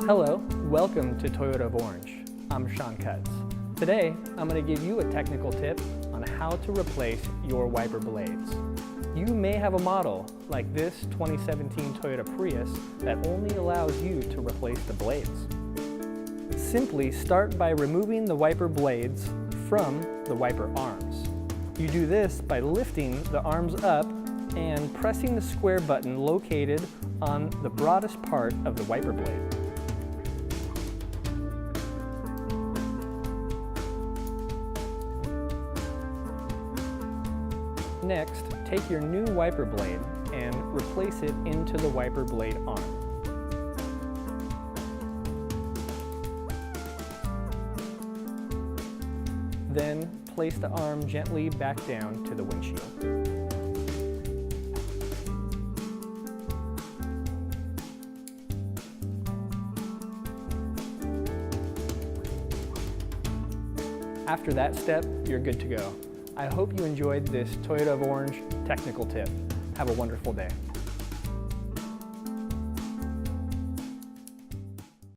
Hello, welcome to Toyota of Orange. I'm Sean Cutts. Today, I'm going to give you a technical tip on how to replace your wiper blades. You may have a model like this 2017 Toyota Prius that only allows you to replace the blades. Simply start by removing the wiper blades from the wiper arms. You do this by lifting the arms up and pressing the square button located on the broadest part of the wiper blade. Next, take your new wiper blade and replace it into the wiper blade arm. Then, place the arm gently back down to the windshield. After that step, you're good to go. I hope you enjoyed this Toyota of Orange technical tip. Have a wonderful day.